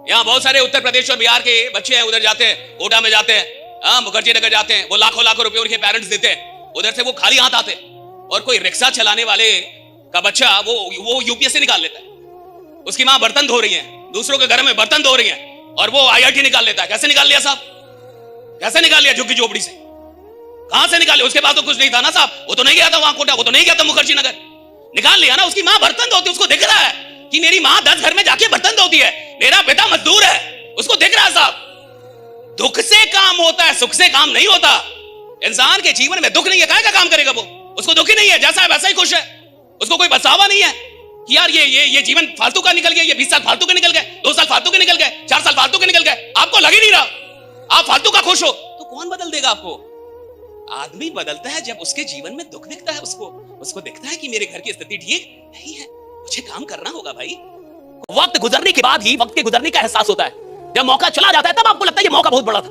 यहाँ बहुत सारे उत्तर प्रदेश और बिहार के बच्चे हैं, उधर जाते हैं, कोटा में जाते हैं, मुखर्जी नगर जाते हैं, वो लाखों लाखों रुपए उनके पेरेंट्स देते हैं, उधर से वो खाली हाथ आते हैं। और कोई रिक्शा चलाने वाले का बच्चा वो यूपीएससी निकाल लेता है, उसकी माँ बर्तन धो रही है, दूसरों के घर में बर्तन धो रही है, और वो आईआईटी निकाल लेता है। कैसे निकाल लिया साहब? कैसे निकाल लिया? झुग्गी झोपड़ी से कहां से निकाल लिया? उसके पास तो कुछ नहीं था ना साहब, वो तो नहीं गया था वहां कोटा, वो तो नहीं गया था मुखर्जी नगर, निकाल लिया ना। उसकी माँ बर्तन धोती है, उसको दिख रहा है कि मेरी माँ 10 घर में जाके बर्तन धोती है, मेरा बेटा मजदूर है, उसको दिख रहा है साहब। दुख से काम होता है, सुख से काम नहीं होता। इंसान के जीवन में दुख नहीं है, काहे का काम करेगा वो? उसको दुख ही नहीं है, जैसा है वैसा ही खुश है, उसको कोई बसावा नहीं है कि यार ये जीवन फालतू का निकल गया, ये 20 साल फालतू के निकल गए, 2 साल फालतू के निकल गए, 4 साल फालतू के निकल गए, आपको लग ही नहीं रहा, आप फालतू का खुश हो, तो कौन बदल देगा आपको? आदमी बदलता है जब उसके जीवन में दुख दिखता है, उसको दिखता है कि मेरे घर की स्थिति ठीक नहीं है, मुझे काम करना होगा भाई। वक्त गुजरने के बाद ही वक्त के गुजरने का एहसास होता है। जब मौका चला जाता है तब आपको लगता है ये मौका बहुत बड़ा था।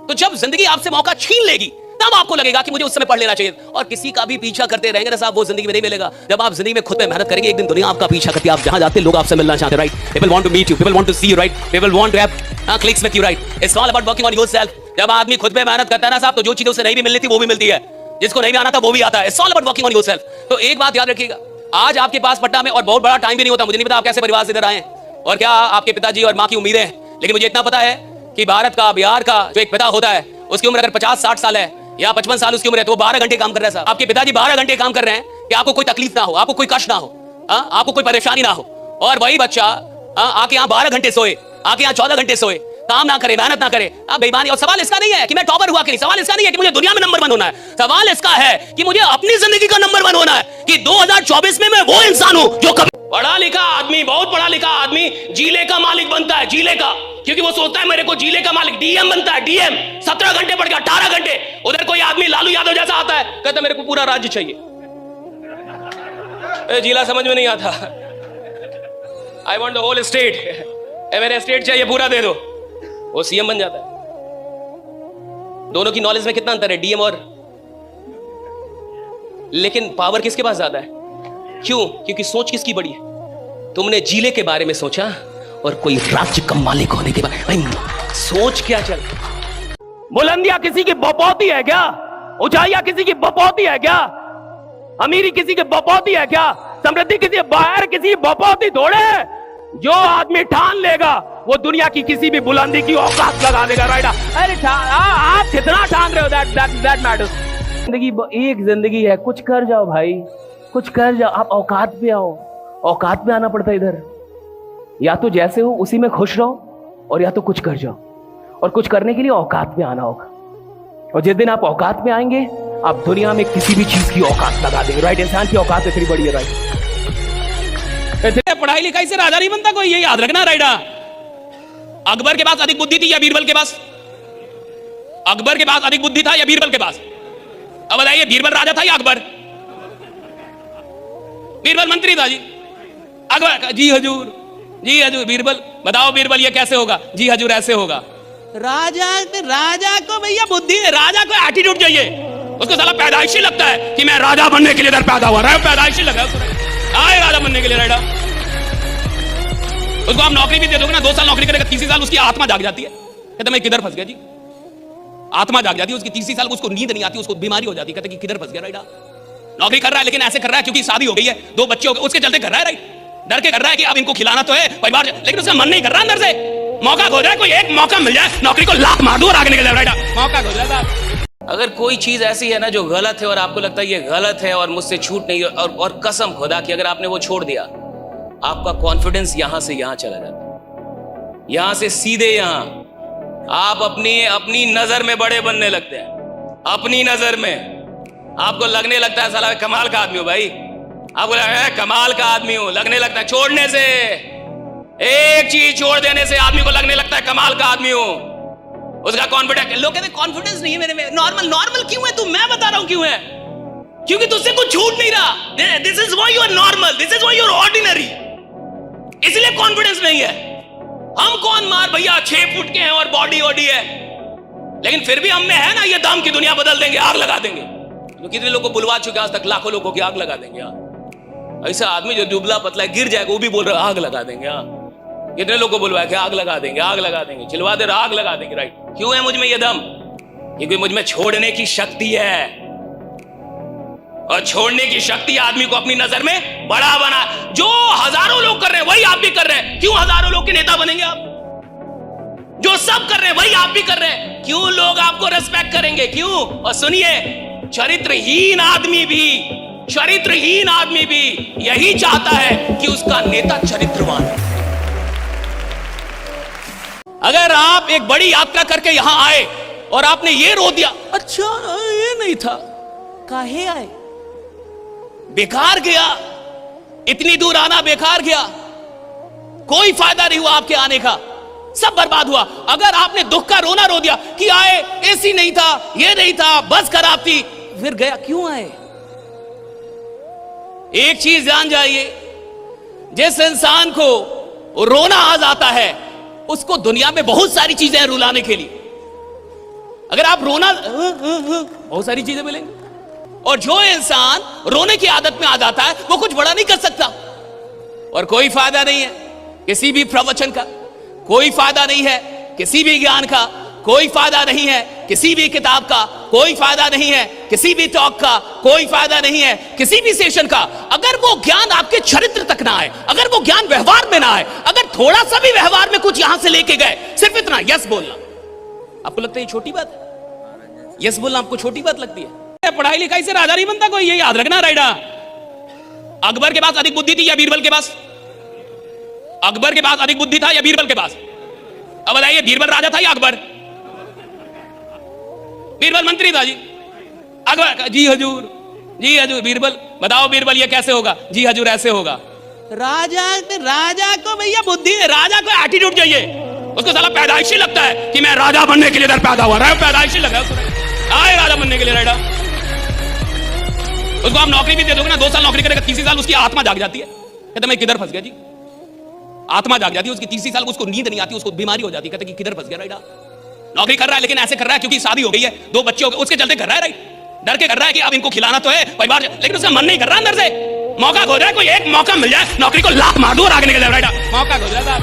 तो जब जिंदगी आपसे मौका छीन लेगी तब आपको लगेगा कि मुझे उस समय पढ़ लेना चाहिए। और किसी का भी पीछा करते रहेंगे ना साहब, वो जिंदगी में नहीं मिलेगा। जब आप जिंदगी में खुद पे मेहनत करेंगे, एक दिन दुनिया आपका पीछा करती है, आप जहां जाते लोग आपसे मिलना चाहते हैं, right? People want to meet you, people want to see you, right? People want to have clicks with you, right? It's all about working on yourself. जब आदमी खुद पे मेहनत करता है ना साहब, तो जो चीजें उसे नहीं भी मिलनी थी वो भी मिलती है, जिसको नहीं भी आना था वो भी आता है। It's all about working on yourself. तो एक बात याद रखिएगा, आज आपके पास पटना में और बहुत बड़ा टाइम भी नहीं होता, मुझे नहीं पता आप कैसे परिवार से इधर आए और क्या आपके पिताजी और माँ की उम्मीदें हैं, लेकिन मुझे इतना पता है कि भारत का, बिहार का जो एक पिता होता है, उसकी उम्र अगर 50-60 साल है या 55 साल उसकी उम्र है, तो वो 12 घंटे काम कर रहा है साहब। आपके पिताजी 12 घंटे काम कर रहे हैं कि आपको कोई तकलीफ ना हो, आपको कोई कष्ट ना हो, आपको कोई परेशानी ना हो। और वही बच्चा आके यहाँ 12 घंटे सोए, आके यहाँ 14 घंटे सोए, काम ना करे, मेहनत ना करे, बेईमानी। और सवाल इसका नहीं है कि मैं टॉपर हुआ कि नहीं, सवाल इसका नहीं है कि मुझे दुनिया में नंबर 1 होना है, सवाल इसका है कि मुझे अपनी जिंदगी का नंबर 1 होना है, कि 2024 में मैं वो इंसान हूं जो कभी पढ़ा लिखा आदमी, बहुत पढ़ा लिखा आदमी जिले का मालिक बनता है, जिले का, क्योंकि वो सोचता है मेरे को जिले का मालिक, डीएम बनता है, डीएम 17 घंटे पढ़ के 18 घंटे। उधर कोई आदमी लालू यादव जैसा आता है, कहता मेरे को पूरा राज्य चाहिए, जिला समझ में नहीं आता, I want the whole state, मेरे स्टेट चाहिए पूरा दे दो, वो सीएम बन जाता है। दोनों की नॉलेज में कितना अंतर है, डीएम और, लेकिन पावर किसके पास ज्यादा है? क्यों? क्योंकि सोच किसकी बड़ी है? तुमने जिले के बारे में सोचा और कोई राज्य का मालिक होने के बारे में सोच क्या चल। बुलंदियां किसी की बपौती है क्या? ऊंचाइयां किसी की बपौती है क्या? अमीरी किसी की बपौती है क्या? समृद्धि किसी बाहर किसी बपौती थोड़े है। जो आदमी ठान लेगा वो दुनिया की किसी भी बुलंदी की औकात लगा देगा, राइट? अरे आप कितना ठान रहे हो, दैट मैटर्स। जिंदगी एक जिंदगी है, कुछ कर जाओ भाई, कुछ कर जाओ। आप औकात पे आओ, औकात पे आना पड़ता है इधर। या तो जैसे हो उसी में खुश रहो, और या तो कुछ कर जाओ, और कुछ करने के लिए औकात पे आना होगा। और जिस दिन आप औकात पे आएंगे, आप दुनिया में किसी भी चीज की औकात लगा देंगे, राइट? इंसान की औकात इतनी बड़ी है, राइट? पढ़ाई लिखाई से राजा नहीं बनता कोई, ये याद रखना, राइट? अकबर के पास अधिक बुद्धि थी या बीरबल के पास? अकबर के पास अधिक बुद्धि था या बीरबल के पास? अब बताइए, बीरबल राजा था या अकबर? बीरबल मंत्री था जी, अकबर जी हजूर, जी हजूर। बीरबल, बताओ बीरबल ये कैसे होगा? जी हजूर ऐसे होगा। राजा को भैया बुद्धि, राजा को एटीट्यूड चाहिए, उसको साला पैदाइशी लगता है कि मैं राजा बनने के लिए इधर पैदा हुआ, पैदाइशी लगा आए राजा बनने के लिए, राइट? उसको आप नौकरी भी दे दोगे ना, 2 साल नौकरी करेगा, 3 साल उसकी आत्मा जाग जाती है, कहते मैं किधर फंस गया जी, आत्मा जाग जाती है उसकी, 3 साल उसको नींद नहीं आती, उसको बीमारी हो जाती है, कहते कि किधर फंस गया, राइट? नौकरी कर रहा है लेकिन ऐसे कर रहा है क्योंकि शादी हो गई है, 2 बच्चे हो गए, उसके चलते कर रहा है, राइट? डर के कर रहा है कि अब इनको खिलाना तो है परिवार, लेकिन उसका मन नहीं कर रहा अंदर से। मौका खो जाए, कोई एक मौका मिल जाए, नौकरी को लात मार दो और आगे निकल जाए, राइट? मौका खो जाए। अगर कोई चीज ऐसी है ना जो गलत है और आपको लगता है ये गलत है और मुझसे छूट नहीं, और कसम खुदा की अगर आपने वो छोड़ दिया, आपका कॉन्फिडेंस यहां से यहां चला जाता है, यहां से सीधे यहां आप अपनी नजर में बड़े बनने लगते हैं। अपनी नजर में आपको लगने लगता है साला कमाल का आदमी हो भाई, आपको लगता है कमाल का आदमी हो, लगने लगता है। छोड़ने से, एक चीज छोड़ देने से आदमी को लगने लगता है कमाल का आदमी हो, उसका कॉन्फिडेंस। लोग कहते हैं कॉन्फिडेंस नहीं है मेरे में, नॉर्मल क्यों है तू? मैं बता रहा हूं क्यों है, क्योंकि तुझसे कुछ छूट नहीं रहा। This is why you are normal, this is why you are ordinary, इसलिए कॉन्फिडेंस नहीं है। हम कौन मार भैया 6 फुट के हैं और बॉडी वॉडी है, लेकिन फिर भी हम में है ना ये दम की दुनिया बदल देंगे, आग लगा देंगे। तो कितने लोगों को बुलवा चुके आज तक, लाखों लोगों की आग लगा देंगे। ऐसा आदमी जो दुबला पतला गिर जाएगा वो भी बोल रहा आग लगा देंगे। कितने लोग को बुलवाया कि आग लगा देंगे, चिल्वा दे आग लगा देंगे, राइट। क्यों है मुझ में ये दम? क्योंकि मुझ में छोड़ने की शक्ति है, और छोड़ने की शक्ति आदमी को अपनी नजर में बड़ा बना। जो हजारों लोग कर रहे हैं वही आप भी कर रहे हैं, क्यों हजारों लोग के नेता बनेंगे आप? जो सब कर रहे हैं वही आप भी कर रहे हैं, क्यों लोग आपको रेस्पेक्ट करेंगे? क्यों? और सुनिए, चरित्रहीन आदमी भी यही चाहता है कि उसका नेता चरित्रवान है। अगर आप एक बड़ी यात्रा करके यहां आए और आपने ये रो दिया, अच्छा ये नहीं था, काहे आए, बेकार गया, इतनी दूर आना बेकार गया, कोई फायदा नहीं हुआ आपके आने का, सब बर्बाद हुआ। अगर आपने दुख का रोना रो दिया कि आए, एसी नहीं था, ये नहीं था, बस खराब थी, फिर गया, क्यों आए? एक चीज जान जाइए, जिस इंसान को रोना आ जाता है उसको दुनिया में बहुत सारी चीजें हैं रुलाने के लिए। अगर आप रोना, बहुत सारी चीजें मिलेंगी। और जो इंसान रोने की आदत में आ जाता है वो कुछ बड़ा नहीं कर सकता, और कोई फायदा नहीं है किसी भी प्रवचन का, कोई फायदा नहीं है किसी भी ज्ञान का, कोई फायदा नहीं है किसी भी किताब का, कोई फायदा नहीं है किसी भी टॉक का, कोई फायदा नहीं है किसी भी सेशन का, अगर वो ज्ञान आपके चरित्र तक ना आए, अगर वो ज्ञान व्यवहार में ना आए, अगर थोड़ा सा भी व्यवहार में कुछ यहां से लेके गए, सिर्फ इतना यस बोलना, आपको लगता है ये छोटी बात है? यस बोलना आपको छोटी बात लगती है? पढ़ाई लिखाई से राजा नहीं बनता कोई, ये याद रखना। राइडा, अकबर के पास अधिक बुद्धि थी या बीरबल के पास? अकबर के पास अधिक बुद्धि था या बीरबल के पास? अब बताइए, बीरबल राजा था या अकबर? बीरबल मंत्री था जी। अकबर, जी हजूर, जी हजूर। बीरबल, बताओ बीरबल ये कैसे होगा? जी हजूर ऐसे होगा। राजा को भैया बुद्धि है, राजा को एटीट्यूड चाहिए, उसको साला पैदाइशी लगता है कि मैं राजा बनने के लिए इधर पैदा हुआ, पैदाइशी लगा आए राजा बनने के लिए। राइडा, उसको आप नौकरी भी दे दोगे ना, 2 साल नौकरी करेगा, 30 साल उसकी आत्मा जाग जाती है, कहते मैं किधर फंस गया जी, आत्मा जाग जाती है उसकी, 30 साल उसको नींद नहीं आती, उसको बीमारी हो जाती है, कहते कि किधर फंस गया। राइडा, नौकरी कर रहा है लेकिन ऐसे कर रहा है क्योंकि शादी हो गई है, 2 बच्चे हो गए, उसके चलते कर रहा है। राइट, डर के कर रहा है कि अब इनको खिलाना तो है परिवार, लेकिन उसका मन नहीं कर रहा अंदर से। मौका खो जाए, कोई एक मौका मिल जाए, नौकरी को लात मार दो और आगे निकल जाए। राइडा, मौका खो जाता है।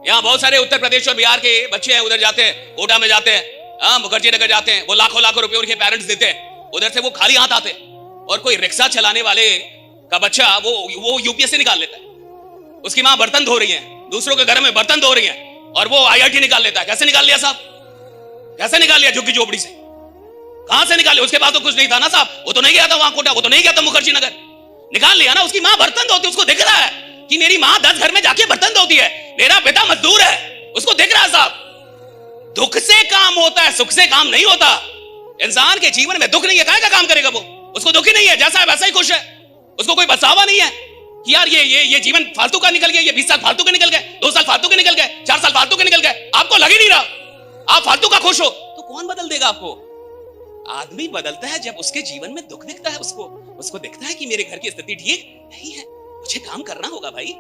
यहाँ बहुत सारे उत्तर प्रदेश और बिहार के बच्चे हैं, उधर जाते हैं, कोटा में जाते हैं, मुखर्जी नगर जाते हैं, वो लाखों रुपए उनके पेरेंट्स देते हैं, उधर से वो खाली हाथ आते हैं, और कोई रिक्शा चलाने वाले का बच्चा वो यूपीएससी निकाल लेता है, उसकी मां बर्तन धो रही है, दूसरों के घर में बर्तन धो रही है, और वो आईआईटी निकाल लेता है। कैसे निकाल लिया साहब? कैसे निकाल लिया? झुग्गी झोपड़ी से कहां से निकाल लिया? उसके पास तो कुछ नहीं था ना साहब, वो तो नहीं गया था वहां कोटा, वो तो नहीं गया था मुखर्जी नगर, निकाल लिया ना। उसकी मां बर्तन धोती, उसको दिख रहा है कि मेरी मां 10 घर में जाके बर्तन धोती है, मेरा बेटा मजदूर है, उसको दिख रहा है साहब। दुख से काम होता है, सुख से काम नहीं होता। इंसान के जीवन में दुख नहीं है, काहे का काम करेगा वो? उसको दुख ही नहीं है, जैसा है वैसा ही खुश है, उसको कोई बसावा नहीं है कि यार ये जीवन फालतू का निकल गया, ये 20 साल फालतू के निकल गए, 2 साल फालतू के निकल गए, 4 साल फालतू के निकल गए, आपको लग ही नहीं रहा, आप फालतू का खुश हो, तो कौन बदल देगा आपको? आदमी बदलता है जब उसके जीवन में दुख दिखता है, उसको दिखता है कि मेरे घर की स्थिति ठीक नहीं है, मुझे काम करना होगा भाई।